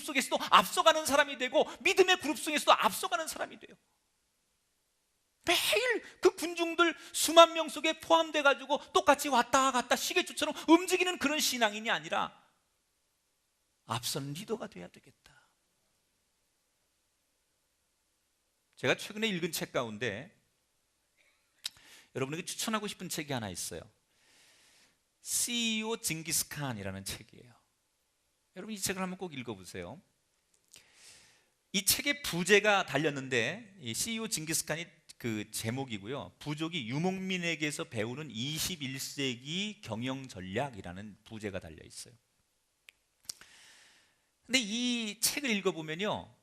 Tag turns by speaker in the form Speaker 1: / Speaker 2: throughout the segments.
Speaker 1: 그룹 속에서도 앞서가는 사람이 되고 믿음의 그룹 속에서도 앞서가는 사람이 돼요. 매일 그 군중들 수만 명 속에 포함돼 가지고 똑같이 왔다 갔다 시계추처럼 움직이는 그런 신앙인이 아니라 앞선 리더가 돼야 되겠다. 제가 최근에 읽은 책 가운데 여러분에게 추천하고 싶은 책이 하나 있어요. CEO 징기스칸이라는 책이에요. 여러분 이 책을 한번 꼭 읽어보세요. 이 책에 부제가 달렸는데 이 CEO 징기스칸이 그 제목이고요, 부족이 유목민에게서 배우는 21세기 경영 전략이라는 부제가 달려 있어요. 근데 이 책을 읽어보면요,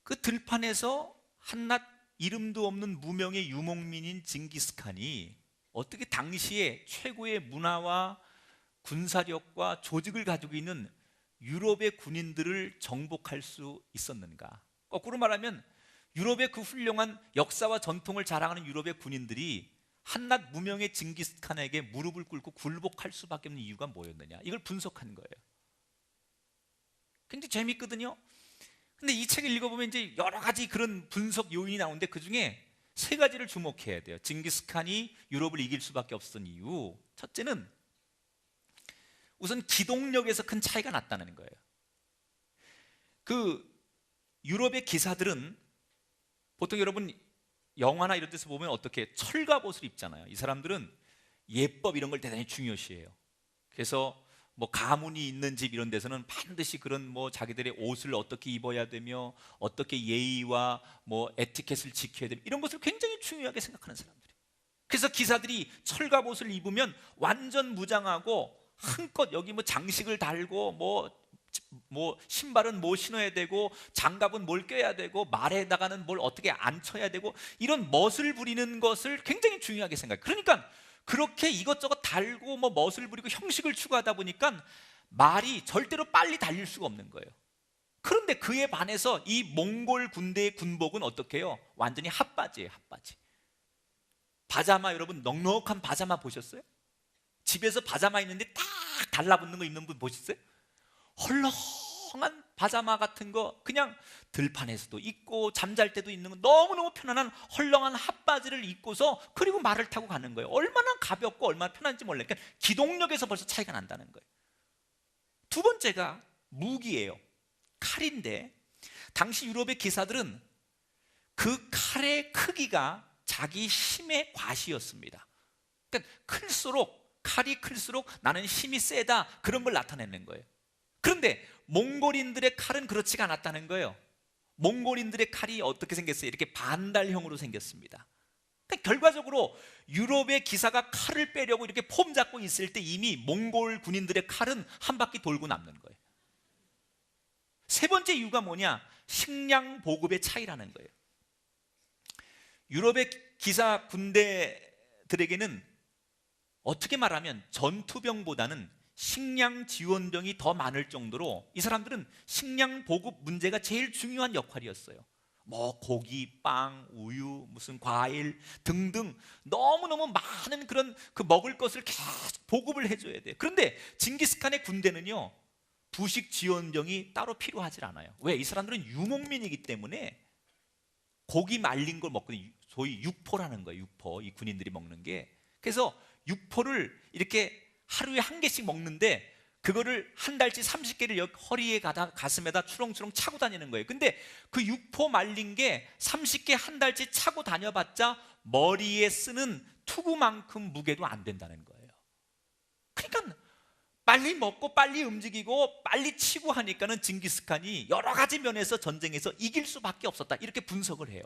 Speaker 1: 그 들판에서 한낱 이름도 없는 무명의 유목민인 징기스칸이 어떻게 당시에 최고의 문화와 군사력과 조직을 가지고 있는 유럽의 군인들을 정복할 수 있었는가? 거꾸로 말하면 유럽의 그 훌륭한 역사와 전통을 자랑하는 유럽의 군인들이 한낱 무명의 징기스칸에게 무릎을 꿇고 굴복할 수밖에 없는 이유가 뭐였느냐, 이걸 분석한 거예요. 굉장히 재밌거든요. 근데 이 책을 읽어보면 이제 여러 가지 그런 분석 요인이 나오는데 그 중에 세 가지를 주목해야 돼요. 징기스칸이 유럽을 이길 수밖에 없었던 이유, 첫째는 우선 기동력에서 큰 차이가 났다는 거예요. 그 유럽의 기사들은 보통 여러분 영화나 이런 데서 보면 어떻게 철갑옷을 입잖아요. 이 사람들은 예법 이런 걸 대단히 중요시해요. 그래서 뭐 가문이 있는 집 이런 데서는 반드시 그런 뭐 자기들의 옷을 어떻게 입어야 되며 어떻게 예의와 뭐 에티켓을 지켜야 되며 이런 것을 굉장히 중요하게 생각하는 사람들이에요. 그래서 기사들이 철갑옷을 입으면 완전 무장하고 한껏 여기 뭐 장식을 달고 뭐 신발은 뭐 신어야 되고 장갑은 뭘 껴야 되고 말에다가는 뭘 어떻게 안 쳐야 되고 이런 멋을 부리는 것을 굉장히 중요하게 생각해요. 그러니까 그렇게 이것저것 달고 뭐 멋을 부리고 형식을 추구하다 보니까 말이 절대로 빨리 달릴 수가 없는 거예요. 그런데 그에 반해서 이 몽골 군대의 군복은 어떻게 해요? 완전히 핫바지예요. 핫바지. 바자마, 여러분 넉넉한 바자마 보셨어요? 집에서 바자마 있는데 딱 달라붙는 거 입는 분 보셨어요? 헐렁한 바자마 같은 거 그냥 들판에서도 입고 잠잘 때도 입는 거 너무너무 편안한 헐렁한 핫바지를 입고서 그리고 말을 타고 가는 거예요. 얼마나 가볍고 얼마나 편한지 몰라요. 그러니까 기동력에서 벌써 차이가 난다는 거예요. 두 번째가 무기예요. 칼인데 당시 유럽의 기사들은 그 칼의 크기가 자기 힘의 과시였습니다. 그러니까 칼이 클수록 나는 힘이 세다, 그런 걸 나타내는 거예요. 그런데 몽골인들의 칼은 그렇지가 않았다는 거예요. 몽골인들의 칼이 어떻게 생겼어요? 이렇게 반달형으로 생겼습니다. 그러니까 결과적으로 유럽의 기사가 칼을 빼려고 이렇게 폼 잡고 있을 때 이미 몽골 군인들의 칼은 한 바퀴 돌고 남는 거예요. 세 번째 이유가 뭐냐? 식량 보급의 차이라는 거예요. 유럽의 기사 군대들에게는 어떻게 말하면 전투병보다는 식량 지원병이 더 많을 정도로 이 사람들은 식량 보급 문제가 제일 중요한 역할이었어요. 뭐 고기, 빵, 우유, 무슨 과일 등등 너무너무 많은 그런 그 먹을 것을 계속 보급을 해줘야 돼요. 그런데 징기스칸의 군대는요, 부식 지원병이 따로 필요하지 않아요. 왜? 이 사람들은 유목민이기 때문에 고기 말린 걸 먹거든요. 소위 육포라는 거예요. 육포, 이 군인들이 먹는 게. 그래서 육포를 이렇게 하루에 한 개씩 먹는데 그거를 한 달치 30개를 허리에 가슴에다 추렁추렁 차고 다니는 거예요. 근데 그 육포 말린 게 30개 한 달치 차고 다녀봤자 머리에 쓰는 투구만큼 무게도 안 된다는 거예요. 그러니까 빨리 먹고 빨리 움직이고 빨리 치고 하니까는 징기스칸이 여러 가지 면에서 전쟁에서 이길 수밖에 없었다, 이렇게 분석을 해요.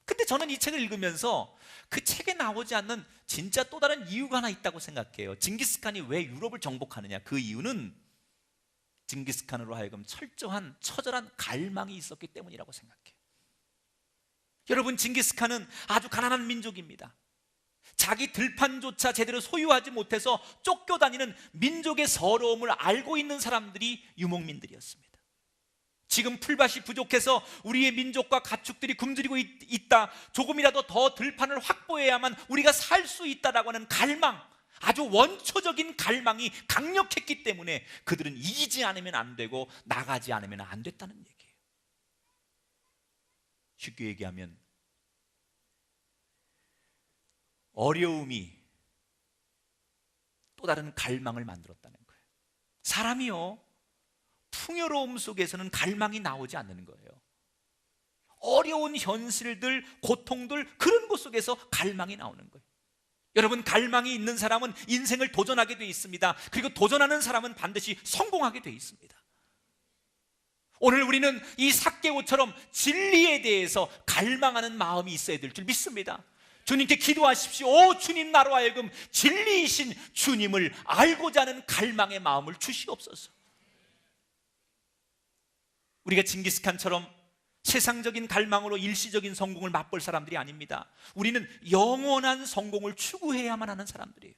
Speaker 1: 근데 저는 이 책을 읽으면서 그 책에 나오지 않는 진짜 또 다른 이유가 하나 있다고 생각해요. 징기스칸이 왜 유럽을 정복하느냐? 그 이유는 징기스칸으로 하여금 철저한 처절한 갈망이 있었기 때문이라고 생각해요. 여러분, 징기스칸은 아주 가난한 민족입니다. 자기 들판조차 제대로 소유하지 못해서 쫓겨다니는 민족의 서러움을 알고 있는 사람들이 유목민들이었습니다. 지금 풀밭이 부족해서 우리의 민족과 가축들이 굶주리고 있다, 조금이라도 더 들판을 확보해야만 우리가 살 수 있다라고 하는 갈망, 아주 원초적인 갈망이 강력했기 때문에 그들은 이기지 않으면 안 되고 나가지 않으면 안 됐다는 얘기예요. 쉽게 얘기하면 어려움이 또 다른 갈망을 만들었다는 거예요. 사람이요, 풍요로움 속에서는 갈망이 나오지 않는 거예요. 어려운 현실들, 고통들, 그런 것 속에서 갈망이 나오는 거예요. 여러분, 갈망이 있는 사람은 인생을 도전하게 돼 있습니다. 그리고 도전하는 사람은 반드시 성공하게 돼 있습니다. 오늘 우리는 이 삭개오처럼 진리에 대해서 갈망하는 마음이 있어야 될 줄 믿습니다. 주님께 기도하십시오. 오 주님, 나로 하여금 진리이신 주님을 알고자 하는 갈망의 마음을 주시옵소서. 우리가 징기스칸처럼 세상적인 갈망으로 일시적인 성공을 맛볼 사람들이 아닙니다. 우리는 영원한 성공을 추구해야만 하는 사람들이에요.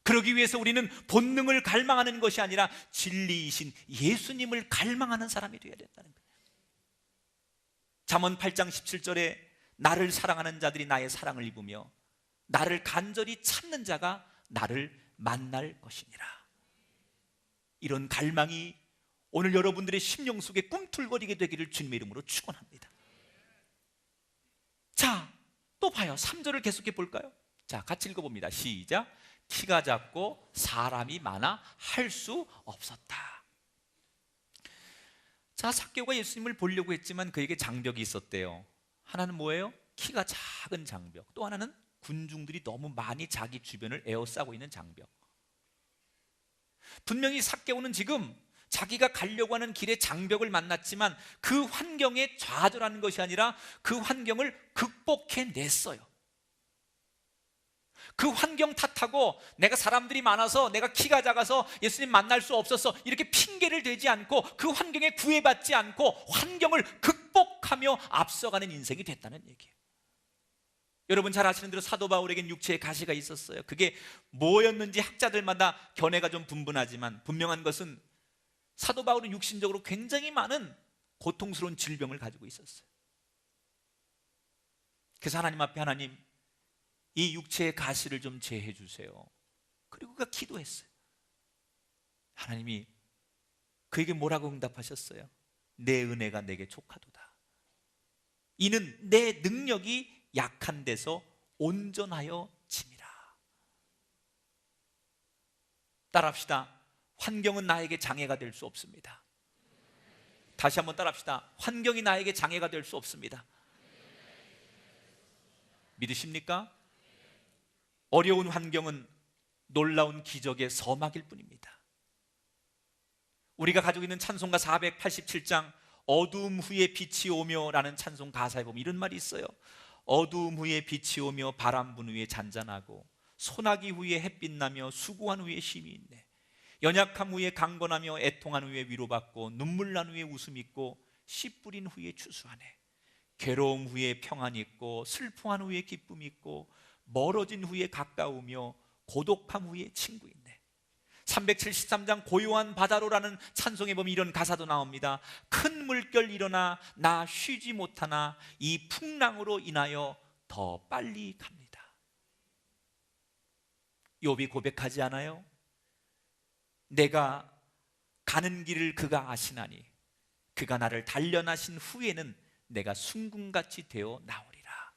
Speaker 1: 그러기 위해서 우리는 본능을 갈망하는 것이 아니라 진리이신 예수님을 갈망하는 사람이 되어야 된다는 거예요. 잠언 8장 17절에 나를 사랑하는 자들이 나의 사랑을 입으며 나를 간절히 찾는 자가 나를 만날 것이니라. 이런 갈망이 오늘 여러분들의 심령 속에 꿈틀거리게 되기를 주님의 이름으로 축원합니다. 자, 또 봐요. 3절을 계속해 볼까요? 자, 같이 읽어봅니다. 시작. 키가 작고 사람이 많아 할 수 없었다. 자, 삭개오가 예수님을 보려고 했지만 그에게 장벽이 있었대요. 하나는 뭐예요? 키가 작은 장벽. 또 하나는 군중들이 너무 많이 자기 주변을 에워싸고 있는 장벽. 분명히 삭개오는 지금 자기가 가려고 하는 길에 장벽을 만났지만 그 환경에 좌절하는 것이 아니라 그 환경을 극복해냈어요. 그 환경 탓하고 내가 사람들이 많아서, 내가 키가 작아서 예수님 만날 수 없었어, 이렇게 핑계를 대지 않고 그 환경에 구애받지 않고 환경을 극복하며 앞서가는 인생이 됐다는 얘기예요. 여러분 잘 아시는 대로 사도 바울에겐 육체의 가시가 있었어요. 그게 뭐였는지 학자들마다 견해가 좀 분분하지만 분명한 것은 사도 바울은 육신적으로 굉장히 많은 고통스러운 질병을 가지고 있었어요. 그래서 하나님 앞에, 하나님, 이 육체의 가시를 좀 제해 주세요. 그리고 그가 기도했어요. 하나님이 그에게 뭐라고 응답하셨어요? 내 은혜가 내게 족하도다. 이는 내 능력이 약한 데서 온전하여 짐이라. 따라합시다. 환경은 나에게 장애가 될 수 없습니다. 다시 한번 따라합시다. 환경이 나에게 장애가 될 수 없습니다. 믿으십니까? 어려운 환경은 놀라운 기적의 서막일 뿐입니다. 우리가 가지고 있는 찬송가 487장 어두움 후에 빛이 오며 라는 찬송 가사에 보면 이런 말이 있어요. 어두움 후에 빛이 오며 바람 부는 후에 잔잔하고 소나기 후에 햇빛 나며 수고한 후에 쉼이 있네. 연약함 후에 강건하며 애통한 후에 위로받고 눈물 난 후에 웃음 있고 씨 뿌린 후에 추수하네. 괴로움 후에 평안이 있고 슬픔한 후에 기쁨이 있고 멀어진 후에 가까우며 고독함 후에 친구 있네. 373장 고요한 바다로라는 찬송에 보면 이런 가사도 나옵니다. 큰 물결 일어나 나 쉬지 못하나 이 풍랑으로 인하여 더 빨리 갑니다. 욥이 고백하지 않아요? 내가 가는 길을 그가 아시나니 그가 나를 단련하신 후에는 내가 순금같이 되어 나오리라.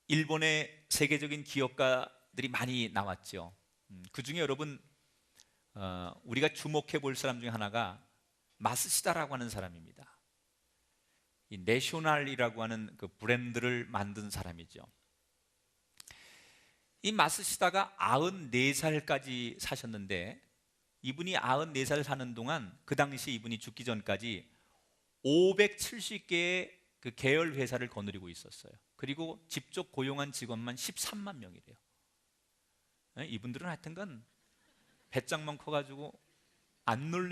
Speaker 1: 일본의 세계적인 기업가들이 많이 나왔죠. 그 중에 여러분 우리가 주목해 볼 사람 중에 하나가 마스시다라고 하는 사람입니다. 이 내셔널이라고 하는 그 브랜드를 만든 사람이죠. 이 마스시다가 94살까지 사셨는데 이분이 94살 사는 동안 그 당시 이분이 죽기 전까지 570개의 그 계열 회사를 거느리고 있었어요. 그리고 직접 고용한 직원만 13만 명이래요. 이분들은 하여튼간 배짱만 커가지고 안 놀